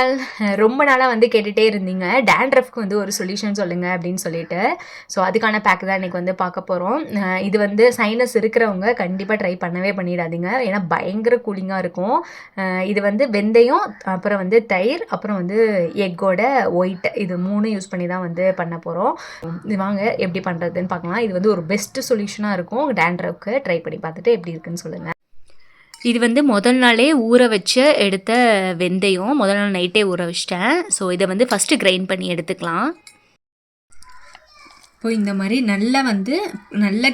All. ரொம்ப நாளாக வந்து கேட்டுகிட்டே இருந்தீங்க டேண்ட்ரஃப்க்கு வந்து ஒரு சொல்யூஷன் சொல்லுங்கள் அப்படின்னு சொல்லிட்டு. ஸோ அதுக்கான பேக் தான் இன்றைக்கி வந்து பார்க்க போகிறோம். இது வந்து சைனஸ் இருக்கிறவங்க கண்டிப்பாக ட்ரை பண்ணவே பண்ணிடாதீங்க, ஏன்னா பயங்கர கூலிங்காக இருக்கும். இது வந்து வெந்தயம், அப்புறம் வந்து தயிர், அப்புறம் வந்து எக்கோட ஒயிட், இது 3 யூஸ் பண்ணி தான் வந்து பண்ண போகிறோம். இது வாங்க எப்படி பண்ணுறதுன்னு பார்க்கலாம். இது வந்து ஒரு பெஸ்ட்டு சொல்யூஷனாக இருக்கும் டேண்ட்ரஃப்க்கு. ட்ரை பண்ணி பார்த்துட்டு எப்படி இருக்குன்னு சொல்லுங்கள். இது வந்து முதல் நாளே ஊற வச்சு எடுத்த வெந்தயம், முதல் நாள் நைட்டே ஊற வச்சிட்டேன். ஸோ இதை வந்து ஃபஸ்ட்டு கிரைண்ட் பண்ணி எடுத்துக்கலாம். இப்போ இந்த மாதிரி நல்லா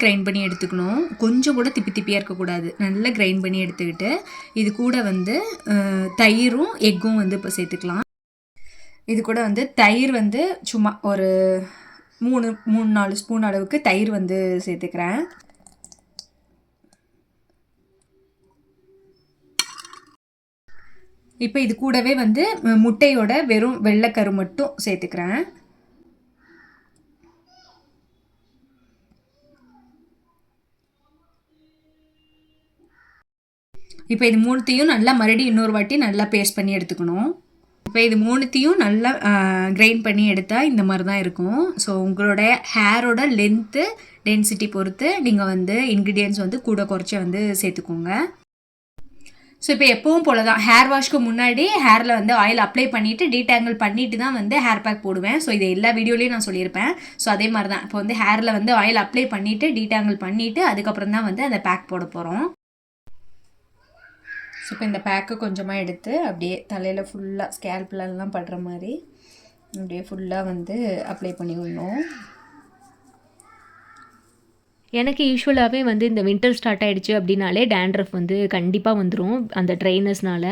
கிரைண்ட் பண்ணி எடுத்துக்கணும். கொஞ்சம் கூட திப்பி திப்பியாக இருக்கக்கூடாது. நல்லா கிரைண்ட் பண்ணி எடுத்துக்கிட்டு இது கூட வந்து தயிரும் எக்கும் வந்து இப்போ சேர்த்துக்கலாம். இது கூட வந்து தயிர் வந்து சும்மா ஒரு 3-4 ஸ்பூன் அளவுக்கு தயிர் வந்து சேர்த்துக்கிறேன். இப்போ இது கூடவே வந்து முட்டையோட வெறும் வெள்ளைக்கரு மட்டும் சேர்த்துக்கிறேன். இப்போ இது 3த்தையும் நல்லா மறுபடியும் இன்னொரு வாட்டி நல்லா பேஸ்ட் பண்ணி எடுத்துக்கணும். இப்போ இது 3த்தையும் நல்லா கிரைண்ட் பண்ணி எடுத்தால் இந்த மாதிரி தான் இருக்கும். ஸோ உங்களோட ஹேரோட லென்த்து டென்சிட்டி பொறுத்து நீங்கள் வந்து இன்க்ரீடியன்ட்ஸ் வந்து கூட குறைச்சி வந்து சேர்த்துக்கோங்க. ஸோ இப்போ எப்பவும் போல தான் ஹேர் வாஷ்க்கு முன்னாடி ஹேரில் வந்து ஆயில் அப்ளை பண்ணிவிட்டு டீடாங்கிள் பண்ணிவிட்டு தான் வந்து ஹேர் பேக் போடுவேன். ஸோ இது எல்லா வீடியோலையும் நான் சொல்லியிருப்பேன். ஸோ அதே மாதிரி தான் இப்போ வந்து ஹேரில் வந்து ஆயில் அப்ளை பண்ணிவிட்டு டீடாங்கிள் பண்ணிவிட்டு அதுக்கப்புறம் தான் வந்து அந்த பேக் போட போகிறோம். ஸோ இப்போ இந்த பேக்கு கொஞ்சமாக எடுத்து அப்படியே தலையில் ஃபுல்லாக ஸ்கேல்ப்லலாம் படுற மாதிரி அப்படியே ஃபுல்லாக வந்து அப்ளை பண்ணி விடணும். எனக்கு யூஸ்வலாகவே வந்து இந்த வின்டர் ஸ்டார்ட் ஆகிடுச்சு அப்படின்னாலே டேண்ட்ரஃப் வந்து கண்டிப்பாக வந்துடும் அந்த ட்ரைனஸ்னால்.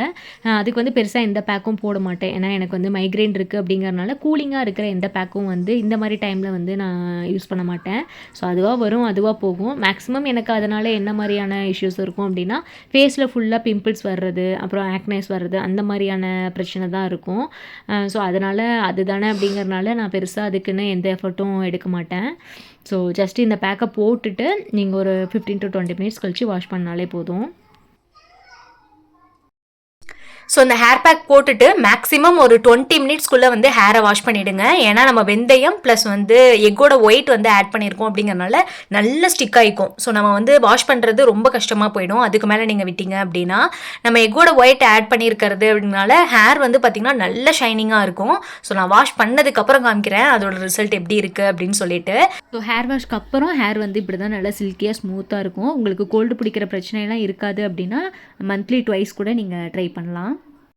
அதுக்கு வந்து பெருசாக எந்த பேக்கும் போட மாட்டேன், ஏன்னா எனக்கு வந்து மைக்ரைன் இருக்குது அப்படிங்கிறனால கூலிங்காக இருக்கிற எந்த பேக்கும் வந்து இந்த மாதிரி டைமில் வந்து நான் யூஸ் பண்ண மாட்டேன். ஸோ அதுவாக வரும், அதுவாக போகும். மேக்ஸிமம் எனக்கு அதனால் என்ன மாதிரியான இஷ்யூஸ் இருக்கும் அப்படின்னா ஃபேஸில் ஃபுல்லாக பிம்பிள்ஸ் வர்றது, அப்புறம் ஆக்னைஸ் வர்றது, அந்த மாதிரியான பிரச்சனை தான் இருக்கும். ஸோ அதனால் அதுதானே அப்படிங்கிறனால நான் பெருசாக அதுக்குன்னு எந்த எஃபர்ட்டும் எடுக்க மாட்டேன். ஸோ ஜஸ்ட் இந்த பேக்கை போட்டுட்டு நீங்கள் ஒரு 15 to 20 மினிட்ஸ் கழித்து வாஷ் பண்ணாலே போதும். ஸோ இந்த ஹேர் பேக் போட்டுட்டு மேக்ஸிமம் ஒரு 20 மினிட்ஸ்க்குள்ளே வந்து ஹேரை வாஷ் பண்ணிவிடுங்க. ஏன்னா நம்ம வெந்தயம் ப்ளஸ் வந்து எக்கோட ஒயிட் வந்து ஆட் பண்ணியிருக்கோம் அப்படிங்கிறனால நல்ல ஸ்டிக் ஆகிக்கும். ஸோ நம்ம வந்து வாஷ் பண்ணுறது ரொம்ப கஷ்டமாக போயிடும். அதுக்கு மேலே நீங்கள் விட்டீங்க அப்படின்னா நம்ம எக்கோட ஒயிட் ஆட் பண்ணியிருக்கிறது அப்படின்னால ஹேர் வந்து பார்த்திங்கன்னா நல்ல ஷைனிங்காக இருக்கும். ஸோ நான் வாஷ் பண்ணதுக்கப்புறம் காமிக்கிறேன் அதோட ரிசல்ட் எப்படி இருக்குது அப்படின்னு சொல்லிட்டு. ஸோ ஹேர் வாஷ்க்கு அப்புறம் ஹேர் வந்து இப்படி தான் நல்லா சில்கியாக ஸ்மூத்தாக இருக்கும். உங்களுக்கு கோல்டு பிடிக்கிற பிரச்சனைலாம் இருக்காது அப்படின்னா மந்த்லி 2 கூட நீங்கள் ட்ரை பண்ணலாம்.